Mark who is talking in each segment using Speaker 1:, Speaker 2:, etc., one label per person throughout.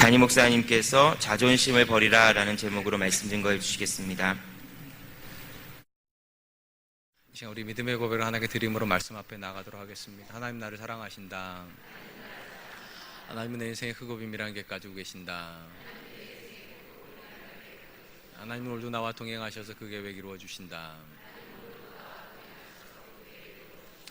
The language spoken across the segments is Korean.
Speaker 1: 담임 목사님께서 자존심을 버리라 라는 제목으로 말씀 증거해 주시겠습니다.
Speaker 2: 이 시간 우리 믿음의 고백을 하나님께 드림으로 말씀 앞에 나가도록 하겠습니다. 하나님 나를 사랑하신다. 하나님은 내 인생의 크고 비밀한 게 가지고 계신다. 하나님은 오늘도 나와 동행하셔서 그 계획 이루어 주신다.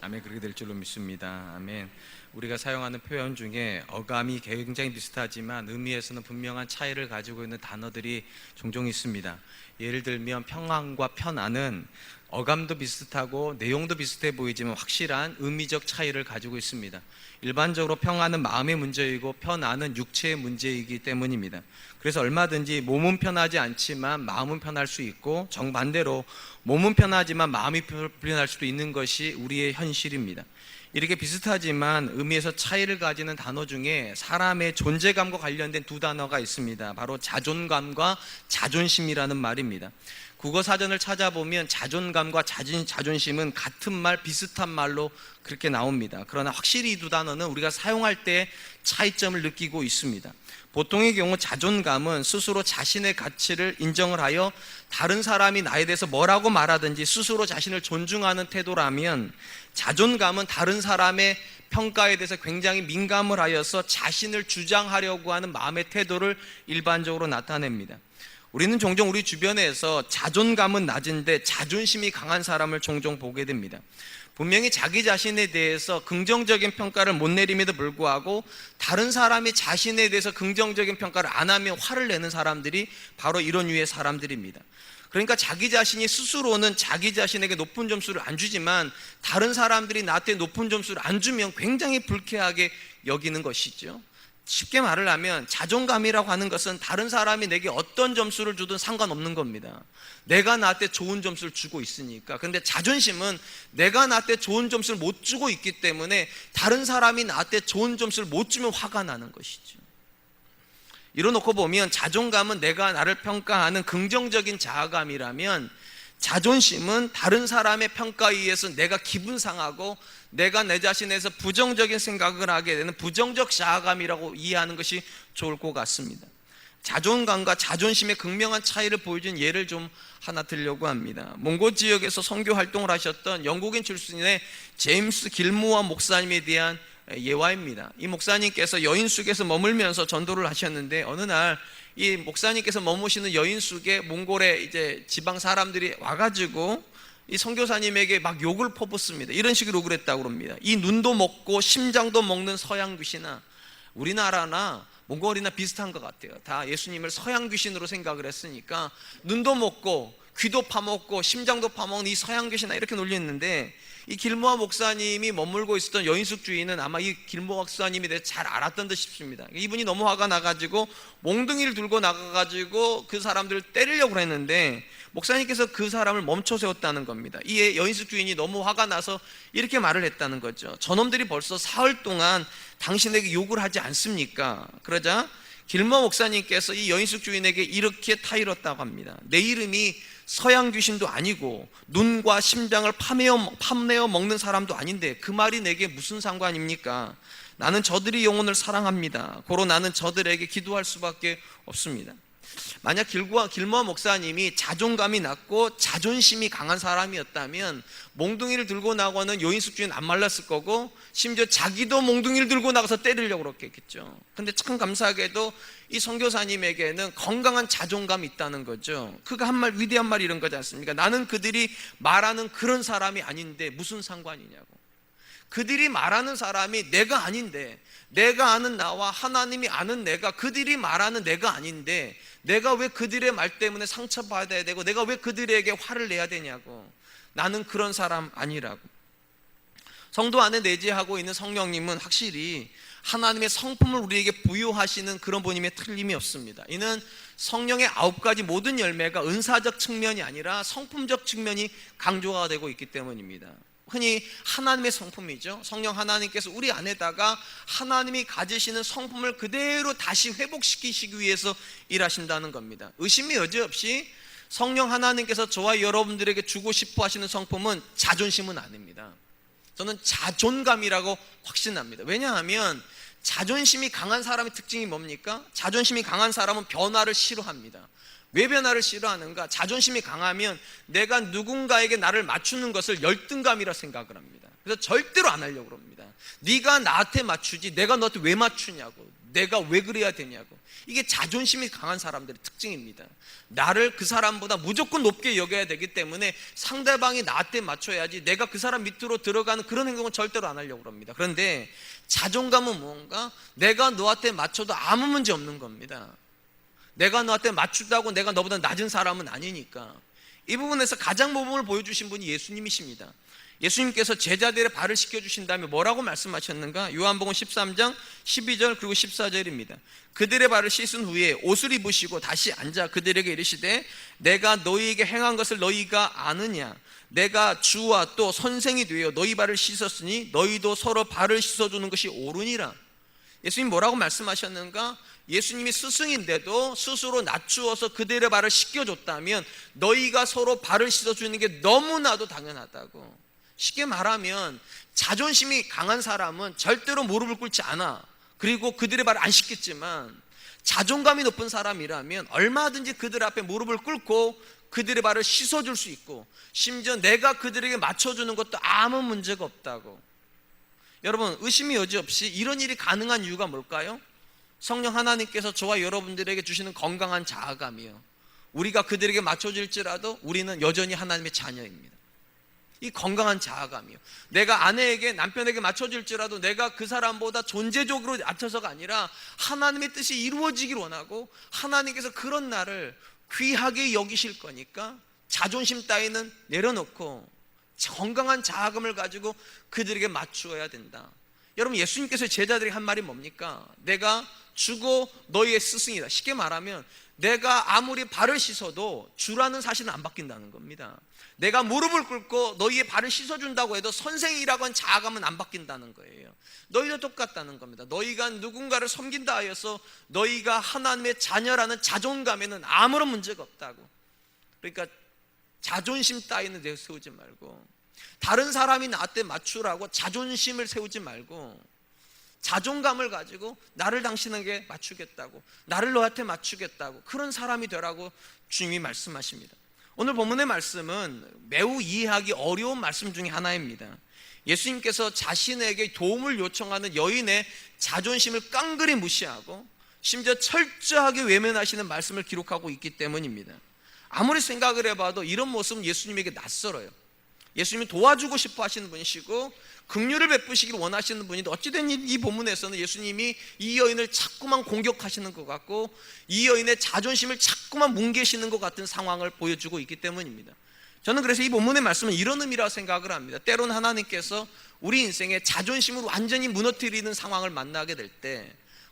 Speaker 2: 아멘. 그렇게 될 줄로 믿습니다. 아멘. 우리가 사용하는 표현 중에 어감이 굉장히 비슷하지만 의미에서는 분명한 차이를 가지고 있는 단어들이 종종 있습니다. 예를 들면 평안과 편안은 어감도 비슷하고 내용도 비슷해 보이지만 확실한 의미적 차이를 가지고 있습니다. 일반적으로 평안은 마음의 문제이고 편안은 육체의 문제이기 때문입니다. 그래서 얼마든지 몸은 편하지 않지만 마음은 편할 수 있고, 정반대로 몸은 편하지만 마음이 불편할 수도 있는 것이 우리의 현실입니다. 이렇게 비슷하지만 의미에서 차이를 가지는 단어 중에 사람의 존재감과 관련된 두 단어가 있습니다. 바로 자존감과 자존심이라는 말입니다. 국어 사전을 찾아보면 자존감과 자존심은 같은 말, 비슷한 말로 그렇게 나옵니다. 그러나 확실히 이 두 단어는 우리가 사용할 때 차이점을 느끼고 있습니다. 보통의 경우 자존감은 스스로 자신의 가치를 인정을 하여 다른 사람이 나에 대해서 뭐라고 말하든지 스스로 자신을 존중하는 태도라면, 자존감은 다른 사람의 평가에 대해서 굉장히 민감을 하여서 자신을 주장하려고 하는 마음의 태도를 일반적으로 나타냅니다. 우리는 종종 우리 주변에서 자존감은 낮은데 자존심이 강한 사람을 종종 보게 됩니다. 분명히 자기 자신에 대해서 긍정적인 평가를 못 내림에도 불구하고 다른 사람이 자신에 대해서 긍정적인 평가를 안 하면 화를 내는 사람들이 바로 이런 류의 사람들입니다. 그러니까 자기 자신이 스스로는 자기 자신에게 높은 점수를 안 주지만 다른 사람들이 나한테 높은 점수를 안 주면 굉장히 불쾌하게 여기는 것이죠. 쉽게 말을 하면 자존감이라고 하는 것은 다른 사람이 내게 어떤 점수를 주든 상관없는 겁니다. 내가 나한테 좋은 점수를 주고 있으니까. 그런데 자존심은 내가 나한테 좋은 점수를 못 주고 있기 때문에 다른 사람이 나한테 좋은 점수를 못 주면 화가 나는 것이죠. 이뤄놓고 보면 자존감은 내가 나를 평가하는 긍정적인 자아감이라면, 자존심은 다른 사람의 평가에 의해서 내가 기분 상하고 내가 내 자신에서 부정적인 생각을 하게 되는 부정적 자아감이라고 이해하는 것이 좋을 것 같습니다. 자존감과 자존심의 극명한 차이를 보여준 예를 좀 하나 들려고 합니다. 몽고 지역에서 선교 활동을 하셨던 영국인 출신의 제임스 길모어 목사님에 대한 예화입니다. 이 목사님께서 여인숙에서 머물면서 전도를 하셨는데, 어느 날 이 목사님께서 머무시는 여인숙에 몽골의 이제 지방 사람들이 와가지고 이 선교사님에게 막 욕을 퍼붓습니다. 이런 식으로 욕을 했다고 합니다. 이 눈도 먹고 심장도 먹는 서양 귀신아, 우리나라나 몽골이나 비슷한 것 같아요. 다 예수님을 서양 귀신으로 생각을 했으니까 눈도 먹고 귀도 파먹고 심장도 파먹는 이 서양 귀신아, 이렇게 놀렸는데, 이 길모아 목사님이 머물고 있었던 여인숙 주인은 아마 이 길모아 목사님에 대해 잘 알았던 듯 싶습니다. 이분이 너무 화가 나가지고 몽둥이를 들고 나가가지고 그 사람들을 때리려고 했는데 목사님께서 그 사람을 멈춰 세웠다는 겁니다. 이 여인숙 주인이 너무 화가 나서 이렇게 말을 했다는 거죠. 저놈들이 벌써 사흘 동안 당신에게 욕을 하지 않습니까? 그러자 길모아 목사님께서 이 여인숙 주인에게 이렇게 타일렀다고 합니다. 내 이름이 서양 귀신도 아니고 눈과 심장을 파내어 먹는 사람도 아닌데 그 말이 내게 무슨 상관입니까? 나는 저들의 영혼을 사랑합니다. 고로 나는 저들에게 기도할 수밖에 없습니다. 만약 길모아 목사님이 자존감이 낮고 자존심이 강한 사람이었다면 몽둥이를 들고 나가는 여인숙 주인 안 말랐을 거고, 심지어 자기도 몽둥이를 들고 나가서 때리려고 그랬겠죠. 근데 참 감사하게도 이 선교사님에게는 건강한 자존감이 있다는 거죠. 그가 한 말, 위대한 말이 이런 거지 않습니까? 나는 그들이 말하는 그런 사람이 아닌데 무슨 상관이냐고. 그들이 말하는 사람이 내가 아닌데, 내가 아는 나와 하나님이 아는 내가 그들이 말하는 내가 아닌데 내가 왜 그들의 말 때문에 상처받아야 되고 내가 왜 그들에게 화를 내야 되냐고. 나는 그런 사람 아니라고. 성도 안에 내재하고 있는 성령님은 확실히 하나님의 성품을 우리에게 부여하시는 그런 분임에 틀림이 없습니다. 이는 성령의 9가지 모든 열매가 은사적 측면이 아니라 성품적 측면이 강조가 되고 있기 때문입니다. 흔히 하나님의 성품이죠. 성령 하나님께서 우리 안에다가 하나님이 가지시는 성품을 그대로 다시 회복시키시기 위해서 일하신다는 겁니다. 의심이 여지없이 성령 하나님께서 저와 여러분들에게 주고 싶어 하시는 성품은 자존심은 아닙니다. 저는 자존감이라고 확신합니다. 왜냐하면
Speaker 3: 자존심이 강한 사람의 특징이 뭡니까? 자존심이 강한 사람은 변화를 싫어합니다. 왜 변화를 싫어하는가? 자존심이 강하면 내가 누군가에게 나를 맞추는 것을 열등감이라 생각을 합니다. 그래서 절대로 안 하려고 합니다. 네가 나한테 맞추지 내가 너한테 왜 맞추냐고, 내가 왜 그래야 되냐고. 이게 자존심이 강한 사람들의 특징입니다. 나를 그 사람보다 무조건 높게 여겨야 되기 때문에 상대방이 나한테 맞춰야지 내가 그 사람 밑으로 들어가는 그런 행동은 절대로 안 하려고 합니다. 그런데 자존감은 뭔가? 내가 너한테 맞춰도 아무 문제 없는 겁니다. 내가 너한테 맞추다고 내가 너보다 낮은 사람은 아니니까. 이 부분에서 가장 모범을 보여주신 분이 예수님이십니다. 예수님께서 제자들의 발을 씻겨주신 다음에 뭐라고 말씀하셨는가? 요한복음 13장 12절 그리고 14절입니다. 그들의 발을 씻은 후에 옷을 입으시고 다시 앉아 그들에게 이르시되 내가 너희에게 행한 것을 너희가 아느냐? 내가 주와 또 선생이 되어 너희 발을 씻었으니 너희도 서로 발을 씻어주는 것이 옳으니라. 예수님 뭐라고 말씀하셨는가? 예수님이 스승인데도 스스로 낮추어서 그들의 발을 씻겨줬다면 너희가 서로 발을 씻어주는 게 너무나도 당연하다고. 쉽게 말하면 자존심이 강한 사람은 절대로 무릎을 꿇지 않아. 그리고 그들의 발을 안 씻겠지만 자존감이 높은 사람이라면 얼마든지 그들 앞에 무릎을 꿇고 그들의 발을 씻어줄 수 있고 심지어 내가 그들에게 맞춰주는 것도 아무 문제가 없다고. 여러분, 의심이 여지없이 이런 일이 가능한 이유가 뭘까요? 성령 하나님께서 저와 여러분들에게 주시는 건강한 자아감이요, 우리가 그들에게 맞춰질지라도 우리는 여전히 하나님의 자녀입니다. 이 건강한 자아감이요, 내가 아내에게 남편에게 맞춰질지라도 내가 그 사람보다 존재적으로 낮춰서가 아니라 하나님의 뜻이 이루어지길 원하고 하나님께서 그런 나를 귀하게 여기실 거니까 자존심 따위는 내려놓고 건강한 자아감을 가지고 그들에게 맞추어야 된다. 여러분, 예수님께서 제자들에게 한 말이 뭡니까? 내가 주고 너희의 스승이다. 쉽게 말하면 내가 아무리 발을 씻어도 주라는 사실은 안 바뀐다는 겁니다. 내가 무릎을 꿇고 너희의 발을 씻어준다고 해도 선생이라고 한 자아감은 안 바뀐다는 거예요. 너희도 똑같다는 겁니다. 너희가 누군가를 섬긴다 하여서 너희가 하나님의 자녀라는 자존감에는 아무런 문제가 없다고. 그러니까 자존심 따위는 내가 세우지 말고, 다른 사람이 나한테 맞추라고 자존심을 세우지 말고 자존감을 가지고 나를 당신에게 맞추겠다고, 나를 너한테 맞추겠다고, 그런 사람이 되라고 주님이 말씀하십니다. 오늘 본문의 말씀은 매우 이해하기 어려운 말씀 중에 하나입니다. 예수님께서 자신에게 도움을 요청하는 여인의 자존심을 깡그리 무시하고 심지어 철저하게 외면하시는 말씀을 기록하고 있기 때문입니다. 아무리 생각을 해봐도 이런 모습은 예수님에게 낯설어요. 예수님이 도와주고 싶어 하시는 분이시고 긍휼을 베푸시길 원하시는 분인데 어찌된 이 본문에서는 예수님이 이 여인을 자꾸만 공격하시는 것 같고 이 여인의 자존심을 자꾸만 뭉개시는 것 같은 상황을 보여주고 있기 때문입니다. 저는 그래서 이 본문의 말씀은 이런 의미라고 생각을 합니다. 때로는 하나님께서 우리 인생에 자존심을 완전히 무너뜨리는 상황을 만나게 될 때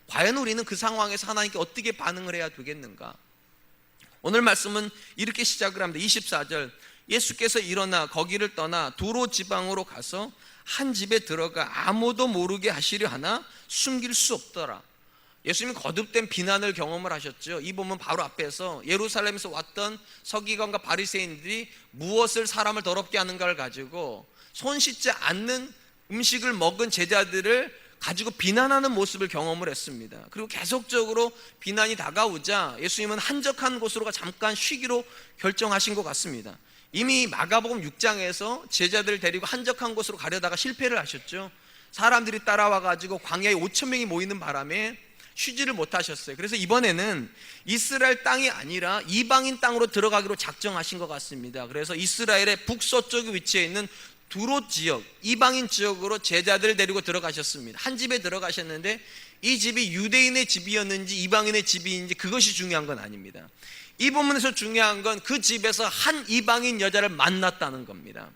Speaker 3: 과연 우리는 그 상황에서 하나님께 어떻게 반응을 해야 되겠는가? 오늘 말씀은 이렇게 시작을 합니다. 24절, 예수께서 일어나 거기를 떠나 두로 지방으로 가서 한 집에 들어가 아무도 모르게 하시려 하나 숨길 수 없더라. 예수님이 거듭된 비난을 경험을 하셨죠. 이 본문 바로 앞에서 예루살렘에서 왔던 서기관과 바리새인들이 무엇을 사람을 더럽게 하는가를 가지고 손 씻지 않는 음식을 먹은 제자들을 가지고 비난하는 모습을 경험을 했습니다. 그리고 계속적으로 비난이 다가오자 예수님은 한적한 곳으로 잠깐 쉬기로 결정하신 것 같습니다. 이미 마가복음 6장에서 제자들을 데리고 한적한 곳으로 가려다가 실패를 하셨죠. 사람들이 따라와 가지고 광야에 5,000명이 모이는 바람에 쉬지를 못하셨어요. 그래서 이번에는 이스라엘 땅이 아니라 이방인 땅으로 들어가기로 작정하신 것 같습니다. 그래서 이스라엘의 북서쪽에 위치해 있는 두로 지역, 이방인 지역으로 제자들을 데리고 들어가셨습니다. 한 집에 들어가셨는데 이 집이 유대인의 집이었는지 이방인의 집인지 그것이 중요한 건 아닙니다. 이 본문에서 중요한 건 그 집에서 한 이방인 여자를 만났다는 겁니다.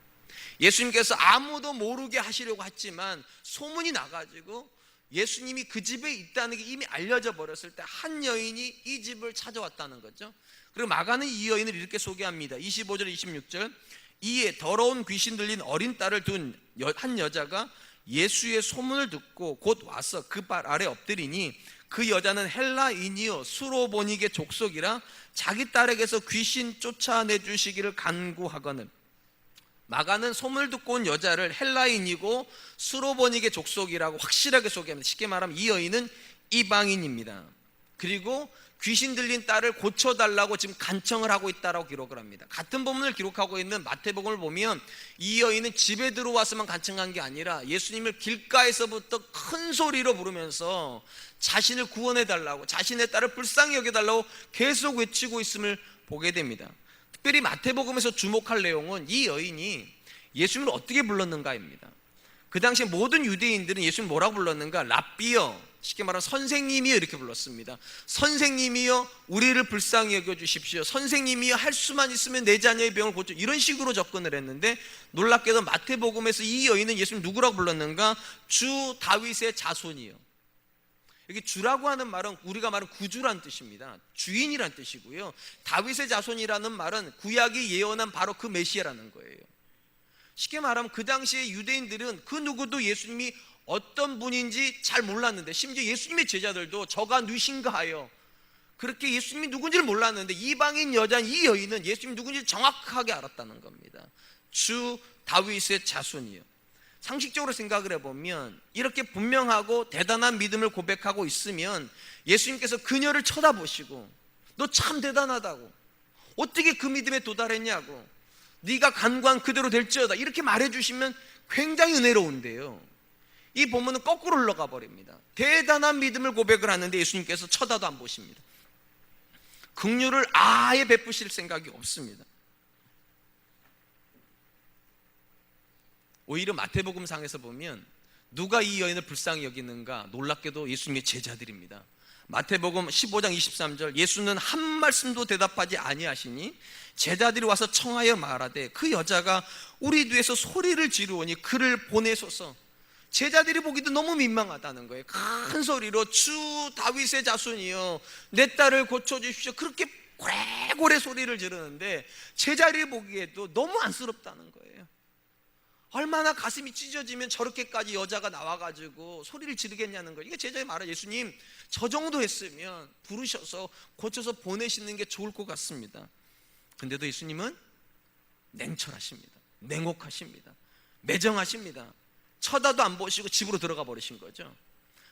Speaker 3: 예수님께서 아무도 모르게 하시려고 했지만 소문이 나가지고 예수님이 그 집에 있다는 게 이미 알려져 버렸을 때 한 여인이 이 집을 찾아왔다는 거죠. 그리고 마가는 이 여인을 이렇게 소개합니다. 25절 26절, 이에 더러운 귀신 들린 어린 딸을 둔 한 여자가 예수의 소문을 듣고 곧 와서 그 발 아래 엎드리니 그 여자는 헬라인이요 수로보니게 족속이라 자기 딸에게서 귀신 쫓아내 주시기를 간구하거늘. 마가는 소문을 듣고 온 여자를 헬라인이고 수로보닉의 족속이라고 확실하게 소개합니다. 쉽게 말하면 이 여인은 이방인입니다. 그리고 귀신 들린 딸을 고쳐달라고 지금 간청을 하고 있다라고 기록을 합니다. 같은 본문을 기록하고 있는 마태복음을 보면 이 여인은 집에 들어와서만 간청한 게 아니라 예수님을 길가에서부터 큰 소리로 부르면서 자신을 구원해달라고, 자신의 딸을 불쌍히 여겨달라고 계속 외치고 있음을 보게 됩니다. 특별히 마태복음에서 주목할 내용은 이 여인이 예수님을 어떻게 불렀는가입니다. 그 당시 모든 유대인들은 예수님 뭐라고 불렀는가? 랍비여, 쉽게 말하면 선생님이여 이렇게 불렀습니다. 선생님이여 우리를 불쌍히 여겨주십시오. 선생님이여 할 수만 있으면 내 자녀의 병을 고쳐, 이런 식으로 접근을 했는데 놀랍게도 마태복음에서 이 여인은 예수님 누구라고 불렀는가? 주 다윗의 자손이요. 여기 주라고 하는 말은 우리가 말하는 구주란 뜻입니다. 주인이란 뜻이고요. 다윗의 자손이라는 말은 구약이 예언한 바로 그 메시아라는 거예요. 쉽게 말하면 그 당시에 유대인들은 그 누구도 예수님이 어떤 분인지 잘 몰랐는데, 심지어 예수님의 제자들도 저가 누신가 하여 그렇게 예수님이 누군지를 몰랐는데, 이방인 여자인 이 여인은 예수님이 누군지 정확하게 알았다는 겁니다. 주 다윗의 자손이요. 상식적으로 생각을 해보면 이렇게 분명하고 대단한 믿음을 고백하고 있으면 예수님께서 그녀를 쳐다보시고 너 참 대단하다고, 어떻게 그 믿음에 도달했냐고, 네가 간구한 그대로 될지어다 이렇게 말해주시면 굉장히 은혜로운데요, 이 본문은 거꾸로 흘러가 버립니다. 대단한 믿음을 고백을 하는데 예수님께서 쳐다도 안 보십니다. 긍휼을 아예 베푸실 생각이 없습니다. 오히려 마태복음상에서 보면 누가 이 여인을 불쌍히 여기는가? 놀랍게도 예수님의 제자들입니다. 마태복음 15장 23절, 예수는 한 말씀도 대답하지 아니하시니 제자들이 와서 청하여 말하되 그 여자가 우리 뒤에서 소리를 지르오니 그를 보내소서. 제자들이 보기도 너무 민망하다는 거예요. 큰 소리로 주 다윗의 자손이여 내 딸을 고쳐주십시오 그렇게 고래고래 소리를 지르는데 제자들이 보기에도 너무 안쓰럽다는 거예요. 얼마나 가슴이 찢어지면 저렇게까지 여자가 나와가지고 소리를 지르겠냐는 거예요. 이게 제자들이 말해요. 예수님 저 정도 했으면 부르셔서 고쳐서 보내시는 게 좋을 것 같습니다. 근데도 예수님은 냉철하십니다. 냉혹하십니다. 매정하십니다. 쳐다도 안 보시고 집으로 들어가 버리신 거죠.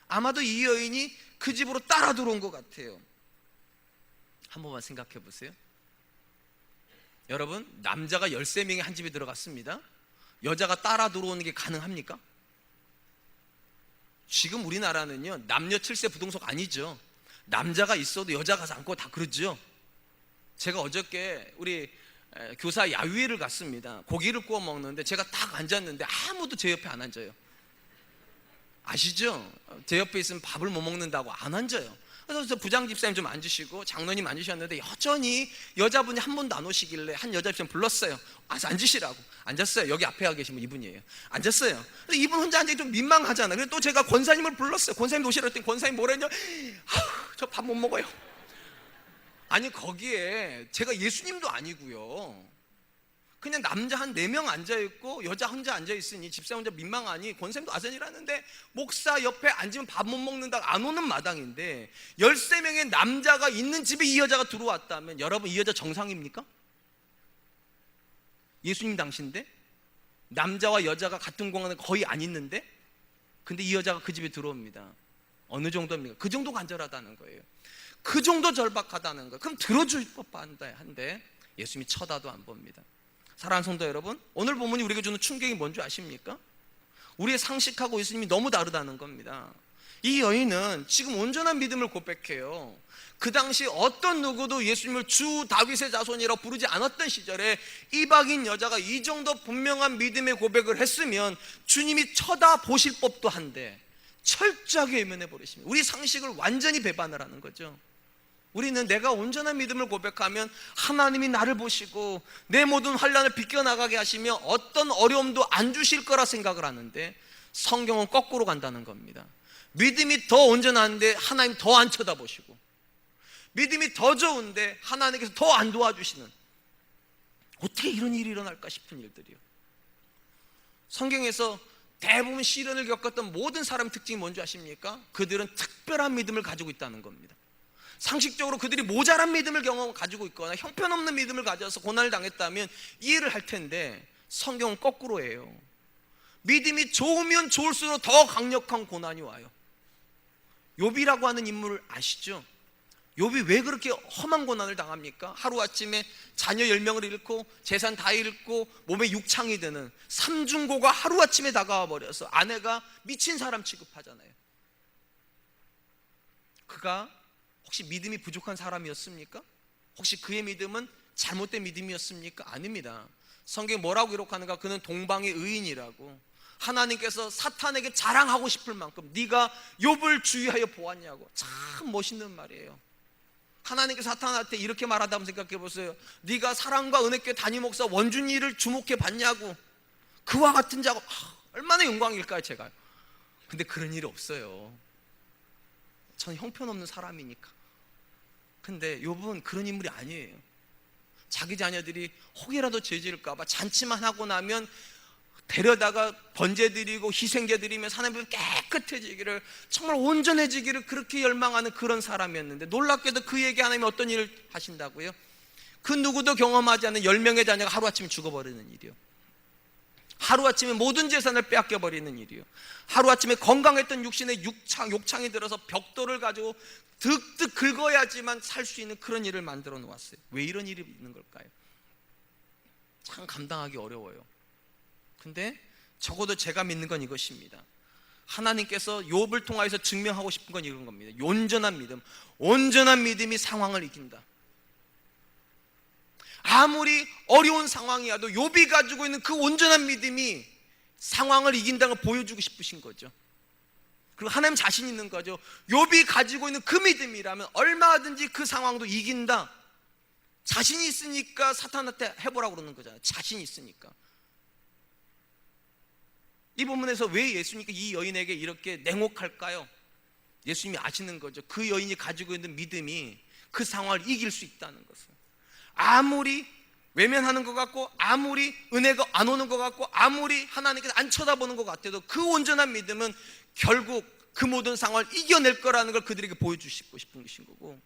Speaker 3: 아마도 이 여인이 그 집으로 따라 들어온 것 같아요. 한 번만 생각해 보세요. 여러분, 남자가 13명이 한 집에 들어갔습니다. 여자가 따라 들어오는 게 가능합니까? 지금 우리나라는요 남녀 7세 부동석 아니죠. 남자가 있어도 여자 가서 앉고 다 그러죠. 제가 어저께 우리 교사 야유회를 갔습니다. 고기를 구워 먹는데 제가 딱 앉았는데 아무도 제 옆에 안 앉아요. 아시죠? 제 옆에 있으면 밥을 못 먹는다고 안 앉아요. 그래서 부장 집사님 좀 앉으시고 장로님 앉으셨는데 여전히 여자분이 한 번도 안 오시길래 한 여자 집사님 불렀어요. 와서 앉으시라고. 앉았어요. 여기 앞에 계신 분 이분이에요. 앉았어요. 근데 이분 혼자 앉으니 좀 민망하잖아요. 그래서 또 제가 권사님을 불렀어요. 권사님 오시라고 했더니 권사님 뭐라 했냐? 저 밥 못 먹어요. 아니 거기에 제가 예수님도 아니고요, 그냥 남자 한 4명 앉아있고 여자 혼자 앉아있으니 집사 혼자 민망하니 권사님도 아산이라는데 목사 옆에 앉으면 밥 못 먹는다고 안 오는 마당인데 13명의 남자가 있는 집에 이 여자가 들어왔다면 여러분 이 여자 정상입니까? 예수님 당시인데 남자와 여자가 같은 공간에 거의 안 있는데 근데 이 여자가 그 집에 들어옵니다. 어느 정도입니까? 그 정도 간절하다는 거예요. 그 정도 절박하다는 거. 그럼 들어줄 법한데 예수님이 쳐다도 안 봅니다. 사랑하는 성도 여러분, 오늘 본문이 우리에게 주는 충격이 뭔지 아십니까? 우리의 상식하고 예수님이 너무 다르다는 겁니다. 이 여인은 지금 온전한 믿음을 고백해요. 그 당시 어떤 누구도 예수님을 주 다윗의 자손이라고 부르지 않았던 시절에 이방인 여자가 이 정도 분명한 믿음의 고백을 했으면 주님이 쳐다보실 법도 한데 철저하게 외면해 버리십니다. 우리 상식을 완전히 배반을 하는 거죠. 우리는 내가 온전한 믿음을 고백하면 하나님이 나를 보시고 내 모든 환난을 비껴나가게 하시며 어떤 어려움도 안 주실 거라 생각을 하는데 성경은 거꾸로 간다는 겁니다. 믿음이 더 온전한데 하나님 더 안 쳐다보시고, 믿음이 더 좋은데 하나님께서 더 안 도와주시는, 어떻게 이런 일이 일어날까 싶은 일들이요. 성경에서 대부분 시련을 겪었던 모든 사람의 특징이 뭔지 아십니까? 그들은 특별한 믿음을 가지고 있다는 겁니다. 상식적으로 그들이 모자란 믿음을 가지고 있거나 형편없는 믿음을 가져서 고난을 당했다면 이해를 할 텐데 성경은 거꾸로예요. 믿음이 좋으면 좋을수록 더 강력한 고난이 와요. 욥이라고 하는 인물을 아시죠? 욥이 왜 그렇게 험한 고난을 당합니까? 하루아침에 자녀 10명을 잃고 재산 다 잃고 몸에 육창이 되는 삼중고가 하루아침에 다가와 버려서 아내가 미친 사람 취급하잖아요. 그가 혹시 믿음이 부족한 사람이었습니까? 혹시 그의 믿음은 잘못된 믿음이었습니까? 아닙니다. 성경에 뭐라고 기록하는가? 그는 동방의 의인이라고. 하나님께서 사탄에게 자랑하고 싶을 만큼 네가 욥을 주의하여 보았냐고. 참 멋있는 말이에요. 하나님께서 사탄한테 이렇게 말한다고 생각해 보세요. 네가 사랑과 은혜교회 담임 목사 원준이를 주목해 봤냐고. 그와 같은 자고. 얼마나 영광일까요 제가. 근데 그런 일이 없어요. 전 형편없는 사람이니까. 근데 욥은 그런 인물이 아니에요. 자기 자녀들이 혹이라도 죄질까 봐 잔치만 하고 나면 데려다가 번제 드리고 희생제 드리면 하나님 깨끗해지기를, 정말 온전해지기를 그렇게 열망하는 그런 사람이었는데, 놀랍게도 그에게 하나님이 어떤 일을 하신다고요? 그 누구도 경험하지 않는 10명의 자녀가 하루아침에 죽어버리는 일이요. 하루아침에 모든 재산을 빼앗겨버리는 일이요. 하루아침에 건강했던 육신에 욕창이 들어서 벽돌을 가지고 득득 긁어야지만 살 수 있는 그런 일을 만들어 놓았어요. 왜 이런 일이 있는 걸까요? 참 감당하기 어려워요. 근데 적어도 제가 믿는 건 이것입니다. 하나님께서 욥을 통하여서 증명하고 싶은 건 이런 겁니다. 온전한 믿음, 온전한 믿음이 상황을 이긴다. 아무리 어려운 상황이라도 욥이 가지고 있는 그 온전한 믿음이 상황을 이긴다는 걸 보여주고 싶으신 거죠. 그리고 하나님 자신 있는 거죠. 욥이 가지고 있는 그 믿음이라면 얼마든지 그 상황도 이긴다. 자신이 있으니까 사탄한테 해보라고 그러는 거잖아요. 자신이 있으니까. 이 본문에서 왜 예수님께 이 여인에게 이렇게 냉혹할까요? 예수님이 아시는 거죠. 그 여인이 가지고 있는 믿음이 그 상황을 이길 수 있다는 것을. 아무리 외면하는 것 같고, 아무리 은혜가 안 오는 것 같고, 아무리 하나님께서 안 쳐다보는 것 같아도 그 온전한 믿음은 결국 그 모든 상황을 이겨낼 거라는 걸 그들에게 보여주시고 싶은 것인 거고,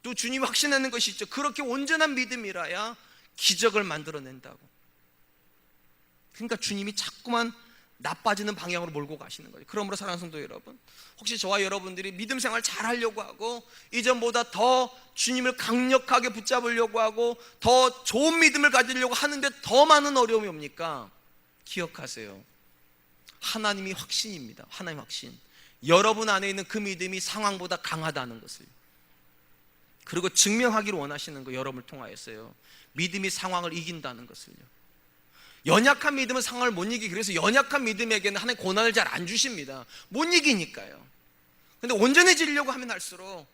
Speaker 3: 또 주님이 확신하는 것이 있죠. 그렇게 온전한 믿음이라야 기적을 만들어낸다고. 그러니까 주님이 자꾸만 나빠지는 방향으로 몰고 가시는 거예요. 그러므로 사랑하는 성도 여러분, 혹시 저와 여러분들이 믿음 생활 잘 하려고 하고 이전보다 더 주님을 강력하게 붙잡으려고 하고 더 좋은 믿음을 가지려고 하는데 더 많은 어려움이 옵니까? 기억하세요. 하나님이 확신입니다. 하나님 확신. 여러분 안에 있는 그 믿음이 상황보다 강하다는 것을, 그리고 증명하기를 원하시는 거, 여러분을 통하여서요. 믿음이 상황을 이긴다는 것을요. 연약한 믿음은 상황을 못 이기기, 그래서 연약한 믿음에게는 하나님 고난을 잘 안 주십니다. 못 이기니까요. 근데 온전해지려고 하면 할수록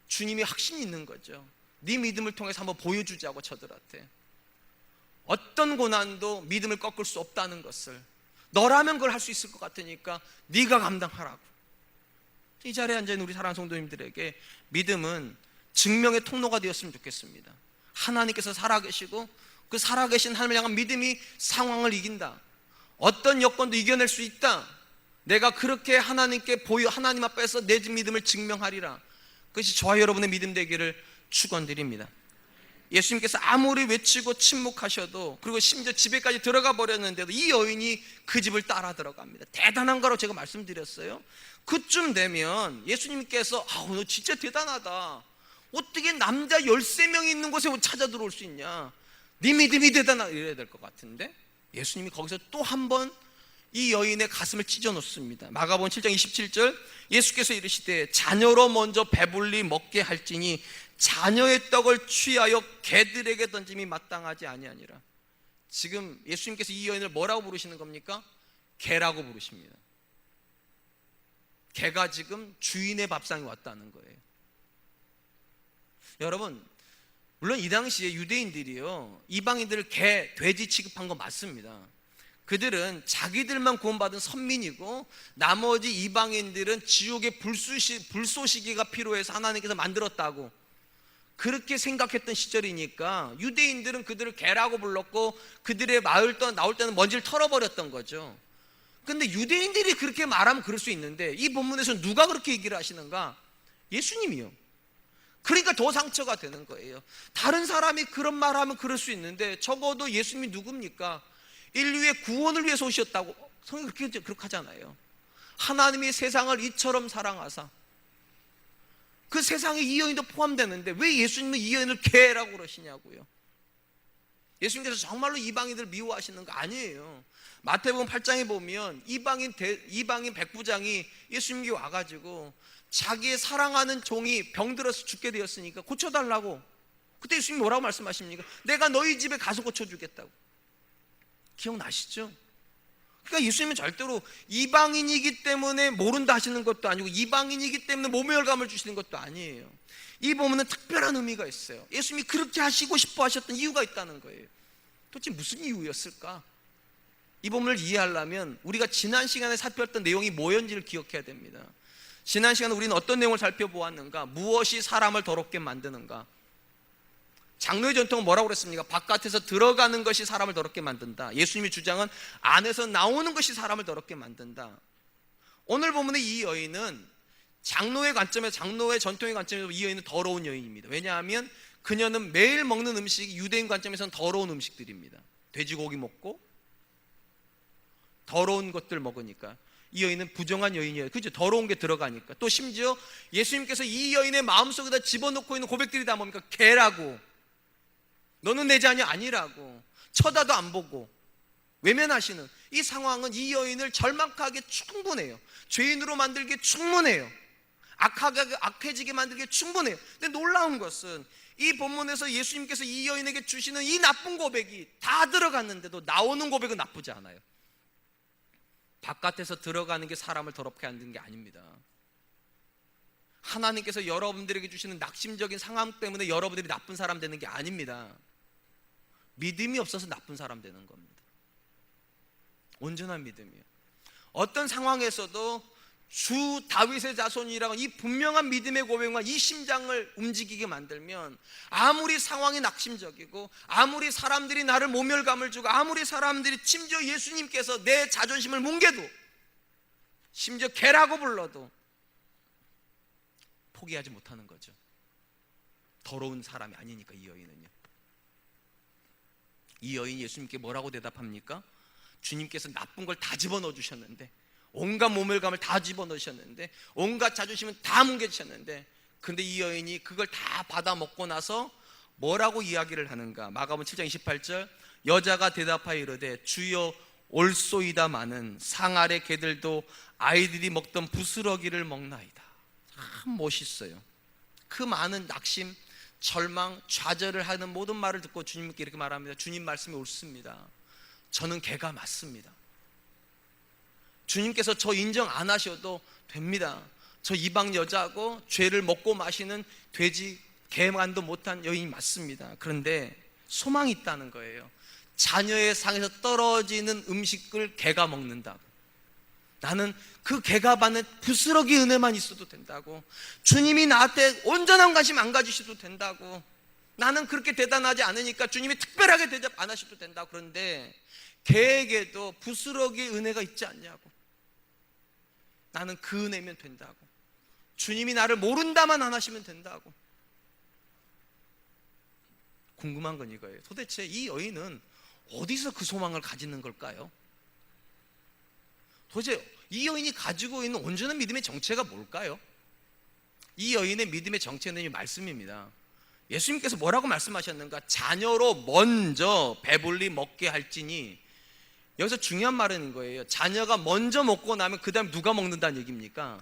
Speaker 3: 주님이 확신이 있는 거죠. 네 믿음을 통해서 한번 보여주자고, 저들한테 어떤 고난도 믿음을 꺾을 수 없다는 것을. 너라면 그걸 할 수 있을 것 같으니까 네가 감당하라고. 이 자리에 앉아있는 우리 사랑하는 성도님들에게 믿음은 증명의 통로가 되었으면 좋겠습니다. 하나님께서 살아계시고 그 살아계신 하나님을 향한 믿음이 상황을 이긴다. 어떤 여건도 이겨낼 수 있다. 내가 그렇게 하나님께 하나님 앞에서 내 믿음을 증명하리라. 그것이 저와 여러분의 믿음 되기를 축원드립니다. 예수님께서 아무리 외치고 침묵하셔도, 그리고 심지어 집에까지 들어가 버렸는데도 이 여인이 그 집을 따라 들어갑니다. 대단한 거라고 제가 말씀드렸어요. 그쯤 되면 예수님께서 너 진짜 대단하다. 어떻게 남자 13명이 있는 곳에 찾아 들어올 수 있냐. 네 믿음이 대단하다 이래야 될 것 같은데, 예수님이 거기서 또 한 번 이 여인의 가슴을 찢어 놓습니다. 마가복음 7장 27절, 예수께서 이르시되 자녀로 먼저 배불리 먹게 할지니 자녀의 떡을 취하여 개들에게 던짐이 마땅하지 아니하니라. 지금 예수님께서 이 여인을 뭐라고 부르시는 겁니까? 개라고 부르십니다. 개가 지금 주인의 밥상에 왔다는 거예요. 여러분, 물론 이 당시에 유대인들이요, 이방인들을 개, 돼지 취급한 건 맞습니다. 그들은 자기들만 구원받은 선민이고 나머지 이방인들은 지옥의 불쏘시개가 필요해서 하나님께서 만들었다고 그렇게 생각했던 시절이니까 유대인들은 그들을 개라고 불렀고 그들의 마을 나올 때는 먼지를 털어버렸던 거죠. 근데 유대인들이 그렇게 말하면 그럴 수 있는데 이 본문에서 누가 그렇게 얘기를 하시는가? 예수님이요. 그러니까 더 상처가 되는 거예요. 다른 사람이 그런 말하면 그럴 수 있는데 적어도 예수님이 누굽니까? 인류의 구원을 위해서 오셨다고 성경이 그렇게 하잖아요. 하나님이 세상을 이처럼 사랑하사, 그 세상에 이 여인도 포함되는데 왜 예수님은 이 여인을 개라고 그러시냐고요. 예수님께서 정말로 이방인들 미워하시는 거 아니에요. 마태복음 8장에 보면 이방인 백부장이 예수님께 와가지고 자기의 사랑하는 종이 병들어서 죽게 되었으니까 고쳐달라고. 그때 예수님이 뭐라고 말씀하십니까? 내가 너희 집에 가서 고쳐주겠다고. 기억나시죠? 그러니까 예수님은 절대로 이방인이기 때문에 모른다 하시는 것도 아니고 이방인이기 때문에 모멸감을 주시는 것도 아니에요. 이 부분은 특별한 의미가 있어요. 예수님이 그렇게 하시고 싶어 하셨던 이유가 있다는 거예요. 도대체 무슨 이유였을까? 이 부분을 이해하려면 우리가 지난 시간에 살펴봤던 내용이 뭐였는지를 기억해야 됩니다. 지난 시간에 우리는 어떤 내용을 살펴보았는가? 무엇이 사람을 더럽게 만드는가? 장로의 전통은 뭐라고 그랬습니까? 바깥에서 들어가는 것이 사람을 더럽게 만든다. 예수님의 주장은 안에서 나오는 것이 사람을 더럽게 만든다. 오늘 본문의 이 여인은 장로의 전통의 관점에서 이 여인은 더러운 여인입니다. 왜냐하면 그녀는 매일 먹는 음식이 유대인 관점에서는 더러운 음식들입니다. 돼지고기 먹고 더러운 것들 먹으니까 이 여인은 부정한 여인이에요. 그죠? 더러운 게 들어가니까. 또 심지어 예수님께서 이 여인의 마음속에다 집어넣고 있는 고백들이 다 뭡니까? 개라고, 너는 내 자녀 아니라고, 쳐다도 안 보고 외면하시는 이 상황은 이 여인을 절망하게 충분해요. 죄인으로 만들기에 충분해요. 악해지게 만들기에 충분해요. 근데 놀라운 것은 이 본문에서 예수님께서 이 여인에게 주시는 이 나쁜 고백이 다 들어갔는데도 나오는 고백은 나쁘지 않아요. 바깥에서 들어가는 게 사람을 더럽게 만드는 게 아닙니다. 하나님께서 여러분들에게 주시는 낙심적인 상황 때문에 여러분들이 나쁜 사람 되는 게 아닙니다. 믿음이 없어서 나쁜 사람 되는 겁니다. 온전한 믿음이요. 어떤 상황에서도 주 다윗의 자손이라고 이 분명한 믿음의 고백과 이 심장을 움직이게 만들면 아무리 상황이 낙심적이고 아무리 사람들이 나를 모멸감을 주고 아무리 사람들이 심지어 예수님께서 내 자존심을 뭉개도 심지어 개라고 불러도 포기하지 못하는 거죠. 더러운 사람이 아니니까. 이 여인은요. 이 여인이 예수님께 뭐라고 대답합니까? 주님께서 나쁜 걸 다 집어넣어 주셨는데, 온갖 모멸감을 다 집어넣으셨는데, 온갖 자존심은 다 뭉개주셨는데, 근데 이 여인이 그걸 다 받아 먹고 나서 뭐라고 이야기를 하는가? 마가복음 7장 28절, 여자가 대답하여 이르되 주여 올소이다마는 상 아래 개들도 아이들이 먹던 부스러기를 먹나이다. 참 멋있어요. 그 많은 낙심, 절망, 좌절을 하는 모든 말을 듣고 주님께 이렇게 말합니다. 주님 말씀이 옳습니다. 저는 개가 맞습니다. 주님께서 저 인정 안 하셔도 됩니다. 저 이방 여자하고 죄를 먹고 마시는 돼지 개만도 못한 여인이 맞습니다. 그런데 소망이 있다는 거예요. 자녀의 상에서 떨어지는 음식을 개가 먹는다고. 나는 그 개가 받는 부스러기 은혜만 있어도 된다고. 주님이 나한테 온전한 관심 안 가지셔도 된다고. 나는 그렇게 대단하지 않으니까 주님이 특별하게 대접 안 하셔도 된다고. 그런데 개에게도 부스러기의 은혜가 있지 않냐고. 나는 그 은혜면 된다고. 주님이 나를 모른다만 안 하시면 된다고. 궁금한 건 이거예요. 도대체 이 여인은 어디서 그 소망을 가지는 걸까요? 도대체 이 여인이 가지고 있는 온전한 믿음의 정체가 뭘까요? 이 여인의 믿음의 정체는 이 말씀입니다. 예수님께서 뭐라고 말씀하셨는가? 자녀로 먼저 배불리 먹게 할지니. 여기서 중요한 말은 거예요. 자녀가 먼저 먹고 나면 그 다음에 누가 먹는다는 얘기입니까?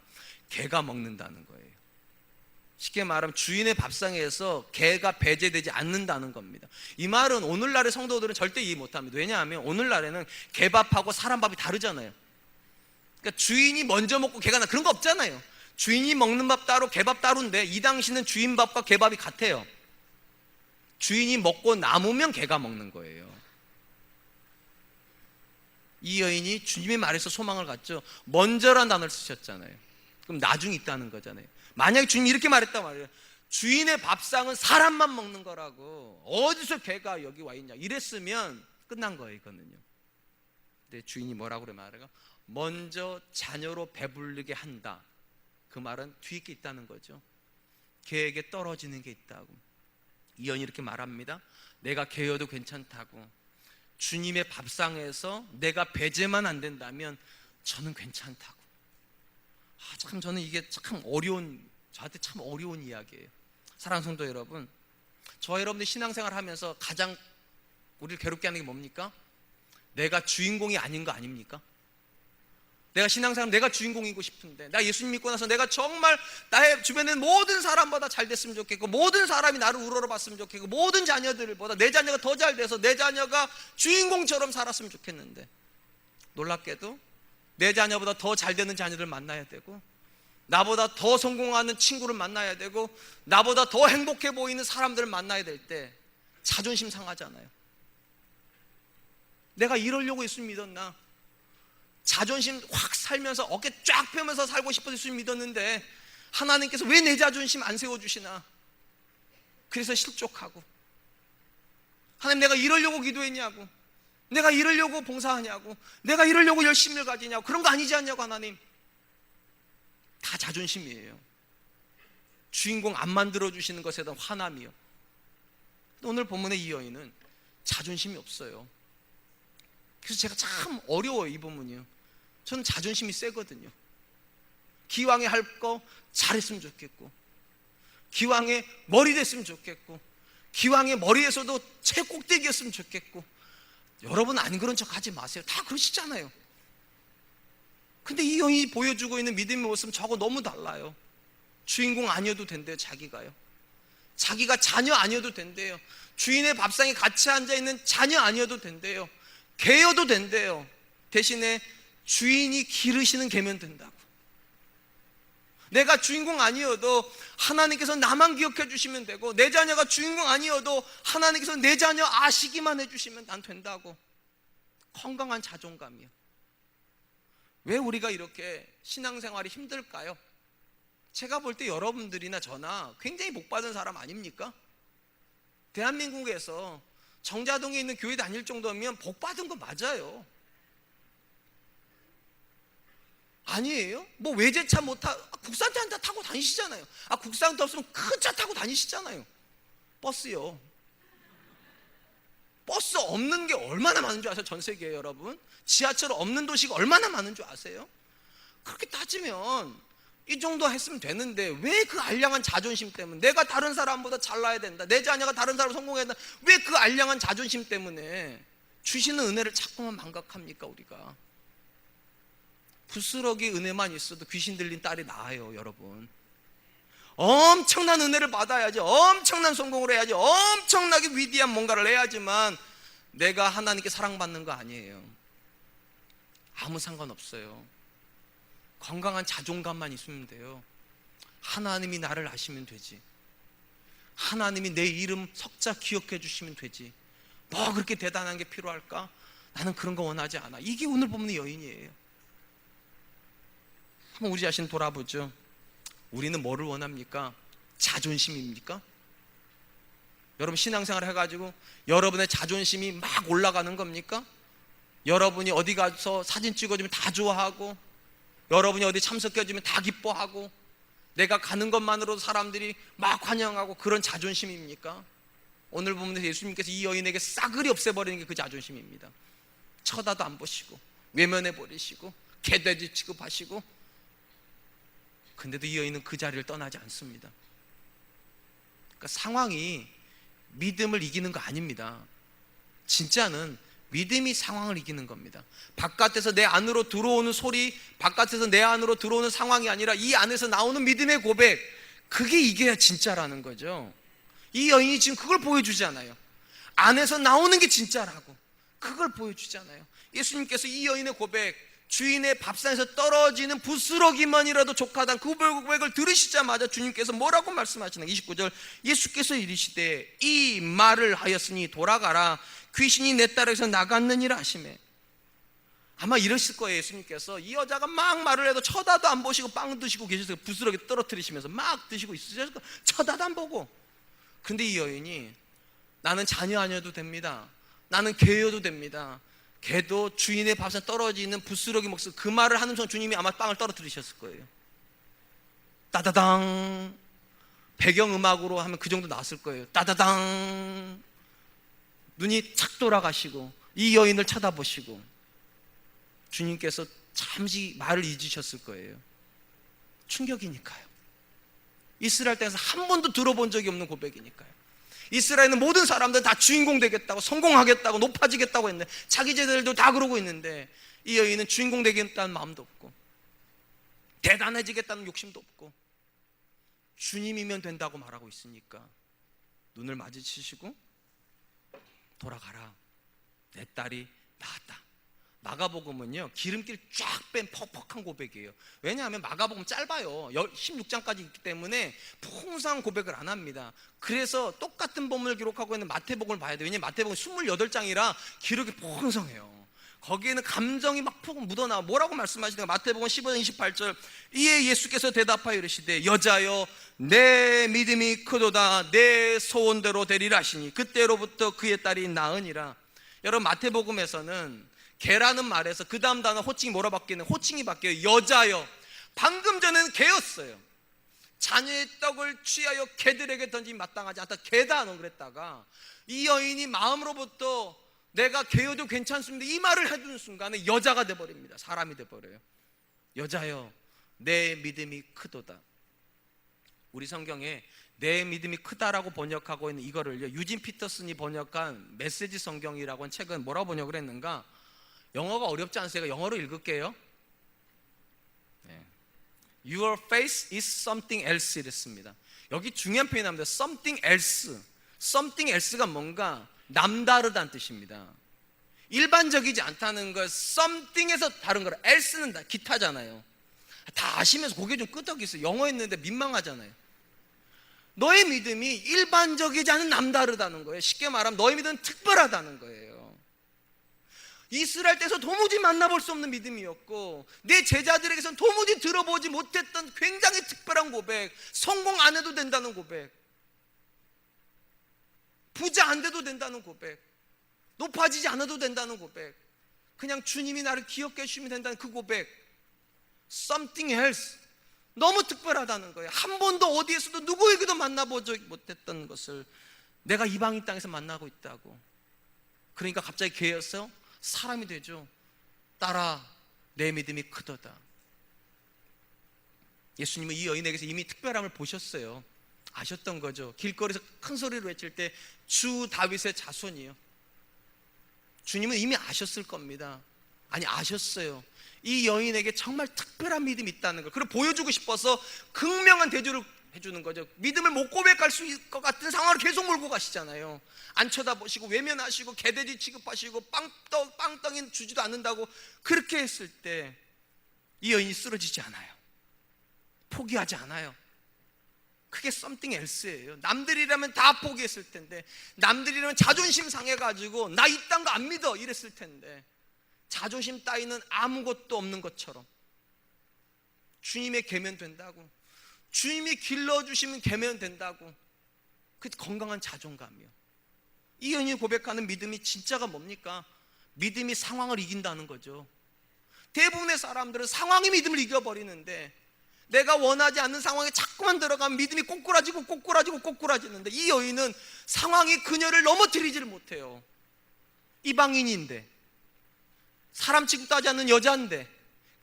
Speaker 3: 개가 먹는다는 거예요. 쉽게 말하면 주인의 밥상에서 개가 배제되지 않는다는 겁니다. 이 말은 오늘날의 성도들은 절대 이해 못합니다. 왜냐하면 오늘날에는 개밥하고 사람 밥이 다르잖아요. 그러니까 주인이 먼저 먹고 개가 그런 거 없잖아요. 주인이 먹는 밥 따로 개밥 따로인데 이 당시는 주인 밥과 개밥이 같아요. 주인이 먹고 남으면 개가 먹는 거예요. 이 여인이 주님의 말에서 소망을 갖죠. 먼저란 단어를 쓰셨잖아요. 그럼 나중에 있다는 거잖아요. 만약에 주님이 이렇게 말했단 말이에요. 주인의 밥상은 사람만 먹는 거라고. 어디서 개가 여기 와 있냐 이랬으면 끝난 거예요. 이거는요. 근데 주인이 뭐라고 그래 말해요? 먼저 자녀로 배부르게 한다. 그 말은 뒤에 게 있다는 거죠. 개에게 떨어지는 게 있다고. 이 여인이 이렇게 말합니다. 내가 개여도 괜찮다고. 주님의 밥상에서 내가 배제만 안 된다면 저는 괜찮다고. 참 저는 이게 참 저한테 참 어려운 이야기예요. 사랑하는 성도 여러분, 저 여러분들 신앙생활 하면서 가장 우리를 괴롭게 하는 게 뭡니까? 내가 주인공이 아닌 거 아닙니까? 내가 신앙생활 내가 주인공이고 싶은데, 나 예수님 믿고 나서 내가 정말 나의 주변에 있는 모든 사람보다 잘 됐으면 좋겠고, 모든 사람이 나를 우러러봤으면 좋겠고, 모든 자녀들보다 내 자녀가 더 잘 돼서 내 자녀가 주인공처럼 살았으면 좋겠는데, 놀랍게도 내 자녀보다 더 잘 되는 자녀들 만나야 되고, 나보다 더 성공하는 친구를 만나야 되고, 나보다 더 행복해 보이는 사람들을 만나야 될 때 자존심 상하잖아요. 내가 이러려고 예수님 믿었나? 자존심 확 살면서 어깨 쫙 펴면서 살고 싶어서 예수님 믿었는데 하나님께서 왜 내 자존심 안 세워주시나? 그래서 실족하고, 하나님 내가 이러려고 기도했냐고, 내가 이러려고 봉사하냐고, 내가 이러려고 열심을 가지냐고, 그런 거 아니지 않냐고. 하나님, 다 자존심이에요. 주인공 안 만들어주시는 것에 대한 화남이요. 오늘 본문의 이 여인은 자존심이 없어요. 그래서 제가 참 어려워요, 이 부분이요. 저는 자존심이 세거든요. 기왕에 할 거 잘했으면 좋겠고, 기왕에 머리 됐으면 좋겠고, 기왕에 머리에서도 최꼭대기였으면 좋겠고. 여러분 안 그런 척 하지 마세요. 다 그러시잖아요. 근데 이 여인이 보여주고 있는 믿음의 모습은 저하고 너무 달라요. 주인공 아니어도 된대요. 자기가요. 자기가 자녀 아니어도 된대요. 주인의 밥상에 같이 앉아있는 자녀 아니어도 된대요. 개여도 된대요. 대신에 주인이 기르시는 개면 된다고. 내가 주인공 아니어도 하나님께서 나만 기억해 주시면 되고, 내 자녀가 주인공 아니어도 하나님께서 내 자녀 아시기만 해주시면 난 된다고. 건강한 자존감이요. 왜 우리가 이렇게 신앙생활이 힘들까요? 제가 볼 때 여러분들이나 저나 굉장히 복받은 사람 아닙니까? 대한민국에서 정자동에 있는 교회 다닐 정도면 복받은 거 맞아요. 아니에요? 뭐 외제차 못 타, 국산차 타고 다니시잖아요. 국산차 없으면 큰 차 타고 다니시잖아요. 버스요. 버스 없는 게 얼마나 많은 줄 아세요? 전 세계에 여러분. 지하철 없는 도시가 얼마나 많은 줄 아세요? 그렇게 따지면 이 정도 했으면 되는데 왜 그 알량한 자존심 때문에, 내가 다른 사람보다 잘나야 된다, 내 자녀가 다른 사람 성공해야 된다, 왜 그 알량한 자존심 때문에 주시는 은혜를 자꾸만 망각합니까? 우리가 부스러기 은혜만 있어도 귀신 들린 딸이 나아요. 여러분, 엄청난 은혜를 받아야지, 엄청난 성공을 해야지, 엄청나게 위대한 뭔가를 해야지만 내가 하나님께 사랑받는 거 아니에요. 아무 상관없어요. 건강한 자존감만 있으면 돼요. 하나님이 나를 아시면 되지, 하나님이 내 이름 석자 기억해 주시면 되지, 뭐 그렇게 대단한 게 필요할까? 나는 그런 거 원하지 않아. 이게 오늘 보면 여인이에요. 한번 우리 자신 돌아보죠. 우리는 뭐를 원합니까? 자존심입니까? 여러분 신앙생활 해가지고 여러분의 자존심이 막 올라가는 겁니까? 여러분이 어디 가서 사진 찍어주면 다 좋아하고, 여러분이 어디 참석해주면 다 기뻐하고, 내가 가는 것만으로도 사람들이 막 환영하고, 그런 자존심입니까? 오늘 보면 예수님께서 이 여인에게 싸그리 없애버리는 게 그 자존심입니다. 쳐다도 안 보시고 외면해버리시고 개돼지 취급하시고, 근데도 이 여인은 그 자리를 떠나지 않습니다. 그러니까 상황이 믿음을 이기는 거 아닙니다. 진짜는 믿음이 상황을 이기는 겁니다. 바깥에서 내 안으로 들어오는 소리, 바깥에서 내 안으로 들어오는 상황이 아니라 이 안에서 나오는 믿음의 고백, 그게 이겨야 진짜라는 거죠. 이 여인이 지금 그걸 보여주잖아요. 안에서 나오는 게 진짜라고, 그걸 보여주잖아요. 예수님께서 이 여인의 고백, 주인의 밥상에서 떨어지는 부스러기만이라도 족하다는 그 고백을 들으시자마자 주님께서 뭐라고 말씀하시나? 29절, 예수께서 이르시되 이 말을 하였으니 돌아가라, 귀신이 내 딸에게서 나갔느니라 하시매. 아마 이러실 거예요. 예수님께서 이 여자가 막 말을 해도 쳐다도 안 보시고 빵 드시고 계셔서 부스러기 떨어뜨리시면서 막 드시고 있으셔서 쳐다도 안 보고. 근데 이 여인이 나는 자녀 아니어도 됩니다, 나는 개여도 됩니다, 개도 주인의 밥상 떨어지는 부스러기 먹서, 그 말을 하는 순간 주님이 아마 빵을 떨어뜨리셨을 거예요. 따다당, 배경음악으로 하면 그 정도 나왔을 거예요. 따다당. 눈이 착 돌아가시고 이 여인을 쳐다보시고 주님께서 잠시 말을 잊으셨을 거예요. 충격이니까요. 이스라엘 땅에서 한 번도 들어본 적이 없는 고백이니까요. 이스라엘은 모든 사람들 다 주인공 되겠다고, 성공하겠다고, 높아지겠다고 했는데 자기 제자들도 다 그러고 있는데 이 여인은 주인공 되겠다는 마음도 없고 대단해지겠다는 욕심도 없고 주님이면 된다고 말하고 있으니까 눈을 마주치시고 돌아가라, 내 딸이 나았다. 마가복음은요 기름기를 쫙 뺀 퍽퍽한 고백이에요. 왜냐하면 마가복음 짧아요. 16장까지 있기 때문에 풍성한 고백을 안 합니다. 그래서 똑같은 본문을 기록하고 있는 마태복음을 봐야 돼요. 왜냐하면 마태복음은 28장이라 기록이 풍성해요. 거기에는 감정이 막 푹 묻어나와. 뭐라고 말씀하시는가? 마태복음 15장 28절, 이에 예수께서 대답하여 이르시되 여자여 내 믿음이 크도다, 내 소원대로 되리라 하시니 그때로부터 그의 딸이 나으니라. 여러분, 마태복음에서는 개라는 말에서 그 다음 단어 호칭이 뭐라 바뀌는? 호칭이 바뀌어요. 여자여. 방금 전에는 개였어요. 자녀의 떡을 취하여 개들에게 던지면 마땅하지 않다, 개다 그랬다가 이 여인이 마음으로부터 내가 개여도 괜찮습니다 이 말을 해주는 순간에 여자가 돼버립니다. 사람이 돼버려요. 여자여 내 믿음이 크도다. 우리 성경에 내 믿음이 크다라고 번역하고 있는 이거를요, 유진 피터슨이 번역한 메시지 성경이라고 하는 책은 뭐라고 번역을 했는가? 영어가 어렵지 않으세요? 영어로 읽을게요. Your face is something else 이랬습니다. 여기 중요한 표현이 나옵니다. Something else. Something else가 뭔가 남다르다는 뜻입니다. 일반적이지 않다는 걸 something에서 다른 거라. else는 다 기타잖아요. 다 아시면서 고개 좀 끄덕이세요. 영어 했는데 민망하잖아요. 너의 믿음이 일반적이지 않은 남다르다는 거예요. 쉽게 말하면 너의 믿음은 특별하다는 거예요. 이스라엘 때에서 도무지 만나볼 수 없는 믿음이었고 내 제자들에게서는 도무지 들어보지 못했던 굉장히 특별한 고백, 성공 안 해도 된다는 고백, 부자 안 돼도 된다는 고백, 높아지지 않아도 된다는 고백, 그냥 주님이 나를 기억해 주시면 된다는 그 고백, something else, 너무 특별하다는 거예요. 한 번도 어디에서도 누구에게도 만나보지 못했던 것을 내가 이방인 땅에서 만나고 있다고. 그러니까 갑자기 개였어 사람이 되죠. 딸아 내 믿음이 크도다. 예수님은 이 여인에게서 이미 특별함을 보셨어요. 아셨던 거죠. 길거리에서 큰 소리로 외칠 때 주 다윗의 자손이요. 주님은 이미 아셨을 겁니다. 아니 아셨어요. 이 여인에게 정말 특별한 믿음이 있다는 걸. 그걸 보여주고 싶어서 극명한 대조를 해주는 거죠. 믿음을 못 고백할 수 있을 것 같은 상황을 계속 몰고 가시잖아요. 안 쳐다보시고 외면하시고 개돼지 취급하시고 빵떡이 주지도 않는다고 그렇게 했을 때 이 여인이 쓰러지지 않아요. 포기하지 않아요. 그게 something else예요. 남들이라면 다 포기했을 텐데, 남들이라면 자존심 상해가지고 나 이딴 거 안 믿어 이랬을 텐데, 자존심 따위는 아무것도 없는 것처럼 주님의 계면 된다고, 주님이 길러주시면 계면 된다고, 그 건강한 자존감이요. 이 여인이 고백하는 믿음이 진짜가 뭡니까? 믿음이 상황을 이긴다는 거죠. 대부분의 사람들은 상황이 믿음을 이겨버리는데, 내가 원하지 않는 상황에 자꾸만 들어가면 믿음이 꼬꾸라지는데, 이 여인은 상황이 그녀를 넘어뜨리지를 못해요. 이방인인데, 사람 취급하지 않는 여자인데,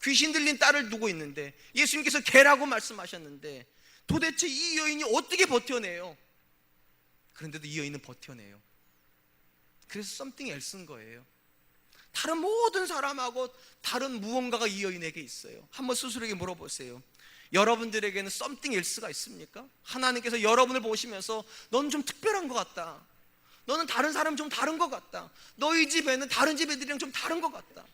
Speaker 3: 귀신 들린 딸을 두고 있는데, 예수님께서 개라고 말씀하셨는데 도대체 이 여인이 어떻게 버텨내요? 그런데도 이 여인은 버텨내요. 그래서 something else인 거예요. 다른 모든 사람하고 다른 무언가가 이 여인에게 있어요. 한번 스스로에게 물어보세요. 여러분들에게는 something else가 있습니까? 하나님께서 여러분을 보시면서 너는 좀 특별한 것 같다, 너는 다른 사람 좀 다른 것 같다, 너희 집에는 다른 집 애들이랑 좀 다른 것 같다,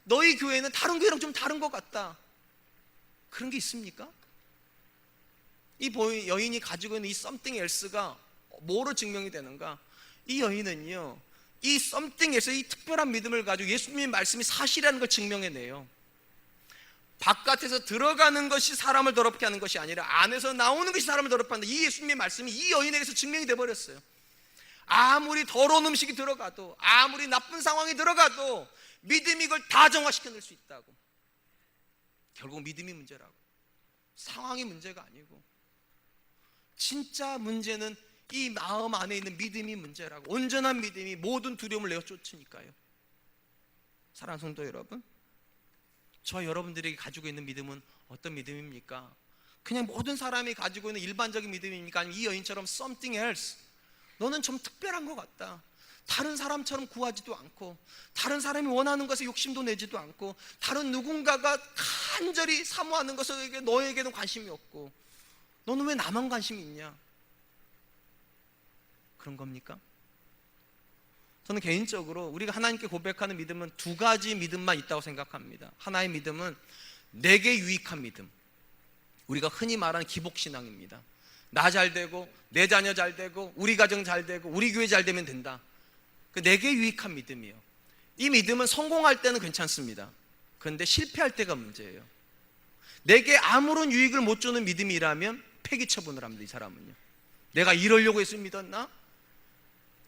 Speaker 3: 너희 교회는 다른 교회랑 좀 다른 것 같다, 그런 게 있습니까? 이 여인이 가지고 있는 이 something else가 뭐로 증명이 되는가? 이 여인은요, 이 something else, 이 특별한 믿음을 가지고 예수님의 말씀이 사실이라는 걸 증명해내요. 바깥에서 들어가는 것이 사람을 더럽게 하는 것이 아니라 안에서 나오는 것이 사람을 더럽게 한다. 이 예수님의 말씀이 이 여인에게서 증명이 돼버렸어요. 아무리 더러운 음식이 들어가도, 아무리 나쁜 상황이 들어가도 믿음이 이걸 다 정화시켜낼 수 있다고. 결국 믿음이 문제라고. 상황이 문제가 아니고 진짜 문제는 이 마음 안에 있는 믿음이 문제라고. 온전한 믿음이 모든 두려움을 내어 쫓으니까요. 사랑하는 성도 여러분, 저 여러분들이 가지고 있는 믿음은 어떤 믿음입니까? 그냥 모든 사람이 가지고 있는 일반적인 믿음입니까? 아니면 이 여인처럼 something else, 너는 좀 특별한 것 같다, 다른 사람처럼 구하지도 않고 다른 사람이 원하는 것에 욕심도 내지도 않고 다른 누군가가 간절히 사모하는 것에 너에게는 관심이 없고 너는 왜 나만 관심이 있냐, 그런 겁니까? 저는 개인적으로 우리가 하나님께 고백하는 믿음은 두 가지 믿음만 있다고 생각합니다. 하나의 믿음은 내게 유익한 믿음, 우리가 흔히 말하는 기복신앙입니다. 나 잘 되고 내 자녀 잘 되고 우리 가정 잘 되고 우리 교회 잘 되면 된다, 그 내게 유익한 믿음이에요. 이 믿음은 성공할 때는 괜찮습니다. 그런데 실패할 때가 문제예요. 내게 아무런 유익을 못 주는 믿음이라면 폐기 처분을 합니다. 이 사람은요, 내가 이러려고 해서 믿었나?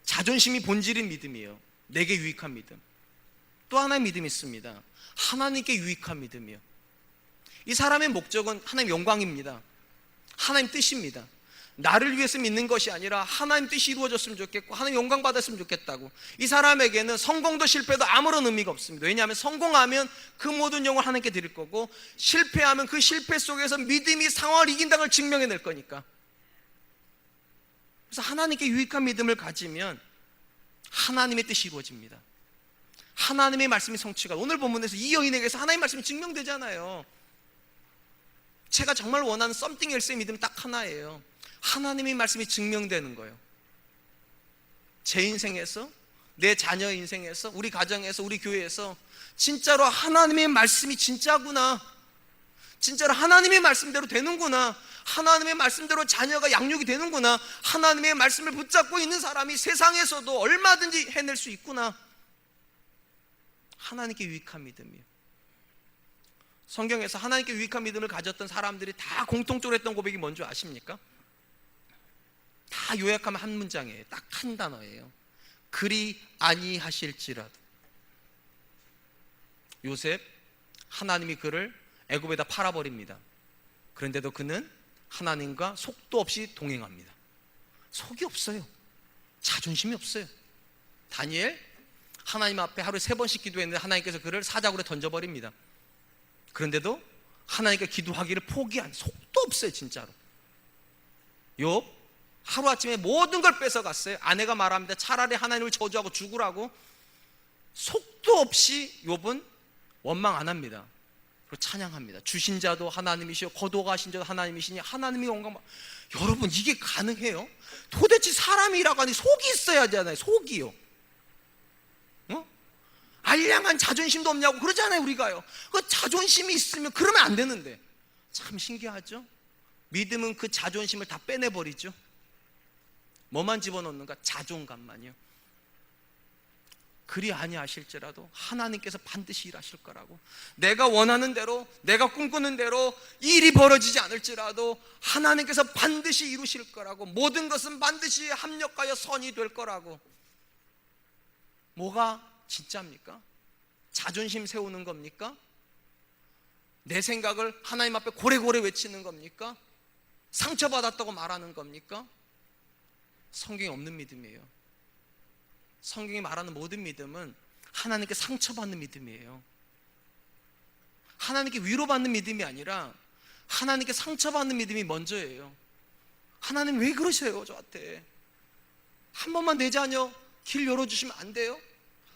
Speaker 3: 자존심이 본질인 믿음이에요. 내게 유익한 믿음. 또 하나의 믿음이 있습니다. 하나님께 유익한 믿음이요. 이 사람의 목적은 하나님 영광입니다. 하나님 뜻입니다. 나를 위해서 믿는 것이 아니라 하나님 뜻이 이루어졌으면 좋겠고 하나님 영광 받았으면 좋겠다고. 이 사람에게는 성공도 실패도 아무런 의미가 없습니다. 왜냐하면 성공하면 그 모든 영광을 하나님께 드릴 거고, 실패하면 그 실패 속에서 믿음이 상황을 이긴다는 걸 증명해낼 거니까. 그래서 하나님께 유익한 믿음을 가지면 하나님의 뜻이 이루어집니다. 하나님의 말씀이 성취가, 오늘 본문에서 이 여인에게서 하나님의 말씀이 증명되잖아요. 제가 정말 원하는 something else의 믿음 딱 하나예요. 하나님의 말씀이 증명되는 거예요. 제 인생에서, 내 자녀 인생에서, 우리 가정에서, 우리 교회에서 진짜로 하나님의 말씀이 진짜구나, 진짜로 하나님의 말씀대로 되는구나, 하나님의 말씀대로 자녀가 양육이 되는구나, 하나님의 말씀을 붙잡고 있는 사람이 세상에서도 얼마든지 해낼 수 있구나, 하나님께 유익한 믿음이에요. 성경에서 하나님께 유익한 믿음을 가졌던 사람들이 다 공통적으로 했던 고백이 뭔지 아십니까? 다 요약하면 한 문장이에요. 딱 한 단어예요. 그리 아니하실지라도. 요셉, 하나님이 그를 애굽에다 팔아버립니다. 그런데도 그는 하나님과 속도 없이 동행합니다. 속이 없어요. 자존심이 없어요. 다니엘, 하나님 앞에 하루에 3번씩 기도했는데 하나님께서 그를 사자굴에 던져버립니다. 그런데도 하나님께 기도하기를 포기한, 속도 없어요 진짜로. 욥, 하루아침에 모든 걸 뺏어갔어요. 아내가 말합니다. 차라리 하나님을 저주하고 죽으라고. 속도 없이 욥은 원망 안 합니다. 그리고 찬양합니다. 주신 자도 하나님이시오, 거두어 가신 자도 하나님이시니 하나님이 영광. 여러분, 이게 가능해요? 도대체 사람이라고 하니 속이 있어야 하잖아요. 속이요. 알량한 자존심도 없냐고 그러잖아요 우리가요. 그 자존심이 있으면 그러면 안 되는데. 참 신기하죠? 믿음은 그 자존심을 다 빼내버리죠. 뭐만 집어넣는가? 자존감만요. 그리 아니하실지라도 하나님께서 반드시 일하실 거라고. 내가 원하는 대로, 내가 꿈꾸는 대로 일이 벌어지지 않을지라도 하나님께서 반드시 이루실 거라고. 모든 것은 반드시 합력하여 선이 될 거라고. 뭐가 진짜입니까? 자존심 세우는 겁니까? 내 생각을 하나님 앞에 고래고래 외치는 겁니까? 상처받았다고 말하는 겁니까? 성경에 없는 믿음이에요. 성경이 말하는 모든 믿음은 하나님께 상처받는 믿음이에요. 하나님께 위로받는 믿음이 아니라 하나님께 상처받는 믿음이 먼저예요. 하나님 왜 그러세요 저한테? 한 번만 내 자녀 길 열어주시면 안 돼요?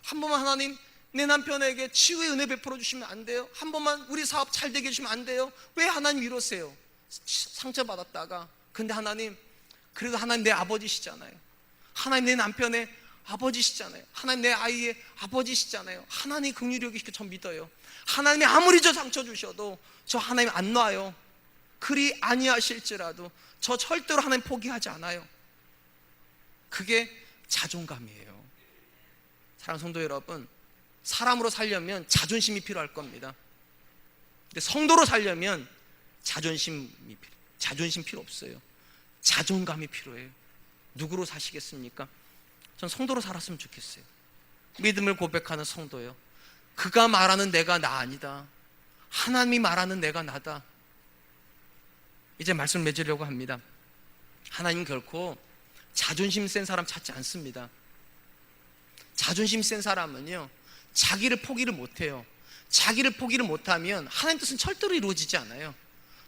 Speaker 3: 한 번만 하나님 내 남편에게 치유의 은혜 베풀어 주시면 안 돼요? 한 번만 우리 사업 잘 되게 해주시면 안 돼요? 왜 하나님 이러세요? 상처받았다가. 근데 하나님, 그래도 하나님 내 아버지시잖아요. 하나님 내 남편의 아버지시잖아요. 하나님 내 아이의 아버지시잖아요. 하나님 긍휼히 여기시고 저 믿어요. 하나님이 아무리 저 상처 주셔도 저 하나님 안 놔요. 그리 아니하실지라도 저 절대로 하나님 포기하지 않아요. 그게 자존감이에요. 사랑하는 성도 여러분, 사람으로 살려면 자존심이 필요할 겁니다. 근데 성도로 살려면 자존심 필요 없어요. 자존감이 필요해요. 누구로 사시겠습니까? 전 성도로 살았으면 좋겠어요. 믿음을 고백하는 성도요. 그가 말하는 내가 나 아니다. 하나님이 말하는 내가 나다. 이제 말씀을 맺으려고 합니다. 하나님 결코 자존심 센 사람 찾지 않습니다. 자존심 센 사람은요, 자기를 포기를 못해요. 자기를 포기를 못하면 하나님 뜻은 절대로 이루어지지 않아요.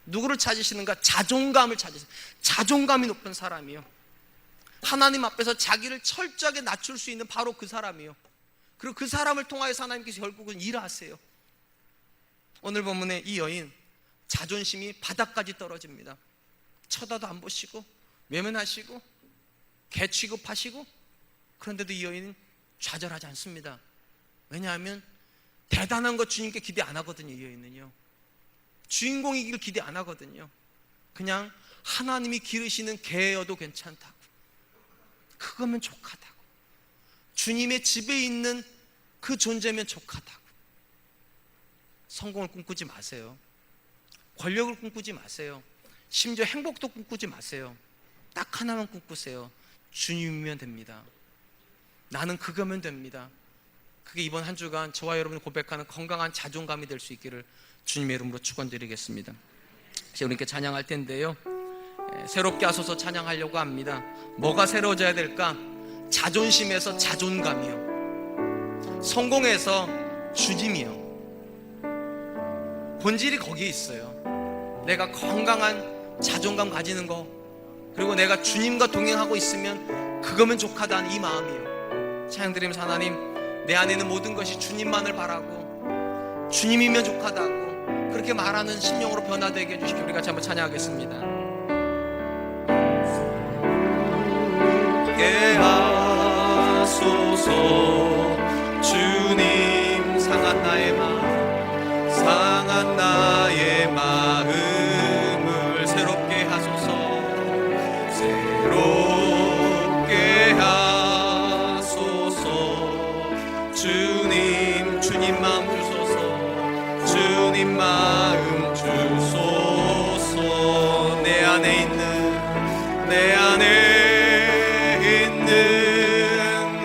Speaker 3: 누구를 찾으시는가? 자존감을 찾으세요. 자존감이 높은 사람이요, 하나님 앞에서 자기를 철저하게 낮출 수 있는 바로 그 사람이요, 그리고 그 사람을 통하여서 하나님께서 결국은 일하세요. 오늘 본문에 이 여인, 자존심이 바닥까지 떨어집니다. 쳐다도 안 보시고 외면하시고 개 취급하시고, 그런데도 이 여인은 좌절하지 않습니다. 왜냐하면 대단한 것 주님께 기대 안 하거든요. 이 여인은요, 주인공이길 기대 안 하거든요. 그냥 하나님이 기르시는 개여도 괜찮다고, 그거면 족하다고, 주님의 집에 있는 그 존재면 족하다고. 성공을 꿈꾸지 마세요. 권력을 꿈꾸지 마세요. 심지어 행복도 꿈꾸지 마세요. 딱 하나만 꿈꾸세요. 주님이면 됩니다. 나는 그거면 됩니다. 그게 이번 한 주간 저와 여러분이 고백하는 건강한 자존감이 될 수 있기를 주님의 이름으로 축원드리겠습니다. 이제 우리 이렇게 찬양할 텐데요, 새롭게 하소서 찬양하려고 합니다. 뭐가 새로워져야 될까? 자존심에서 자존감이요, 성공에서 주님이요. 본질이 거기에 있어요. 내가 건강한 자존감 가지는 거, 그리고 내가 주님과 동행하고 있으면 그거면 족하다는 이 마음이에요. 찬양드리면서 하나님, 내 안에 있는 모든 것이 주님만을 바라고 주님이면 족하다고 그렇게 말하는 심령으로 변화되게 해주십시오. 우리 같이 한번 찬양하겠습니다.
Speaker 4: 하소서 주님, 상한 나의 마음, 상한 나의 마음을 새롭게 하소서, 새롭게 하소서 주님, 주님 마음 주소서, 주님 마음 주소서. 내 안에 있는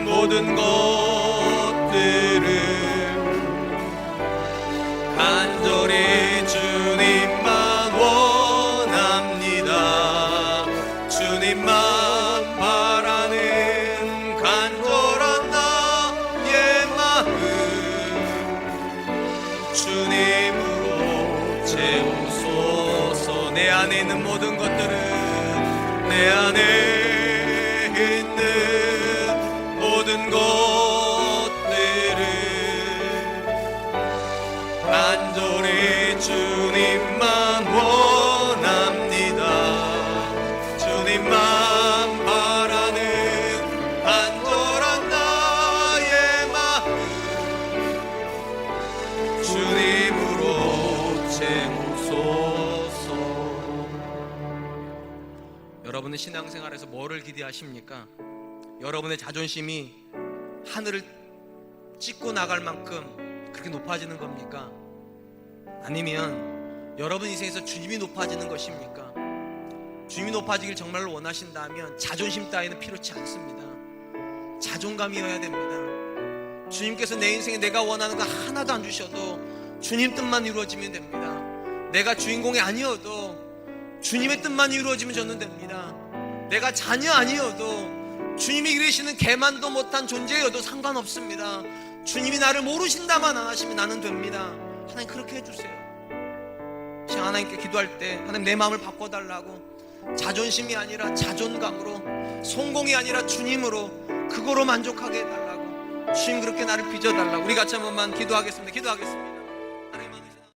Speaker 4: 모든 것들을 간절히 주님만 원합니다. 주님만 바라는 간절한 나의 마음, 주님으로 채우소서. 내 안에 있는 모든 것들은, 내 안에 있는 모든 것들을 간절히 주님만 원합니다. 주님만 바라는 간절한 나의 마음, 주님으로 채우소서.
Speaker 3: 여러분은 신앙생활에서 뭐를 기대하십니까? 여러분의 자존심이 하늘을 찍고 나갈 만큼 그렇게 높아지는 겁니까? 아니면 여러분 인생에서 주님이 높아지는 것입니까? 주님이 높아지길 정말로 원하신다면 자존심 따위는 필요치 않습니다. 자존감이어야 됩니다. 주님께서 내 인생에 내가 원하는 거 하나도 안 주셔도 주님 뜻만 이루어지면 됩니다. 내가 주인공이 아니어도 주님의 뜻만 이루어지면 저는 됩니다. 내가 자녀 아니어도 주님이 이루시는 개만도 못한 존재여도 상관없습니다. 주님이 나를 모르신다만 안 하시면 나는 됩니다. 하나님 그렇게 해주세요. 제가 하나님께 기도할 때 하나님 내 마음을 바꿔달라고, 자존심이 아니라 자존감으로, 성공이 아니라 주님으로, 그거로 만족하게 해달라고, 주님 그렇게 나를 빚어달라고. 우리 같이 한 번만 기도하겠습니다.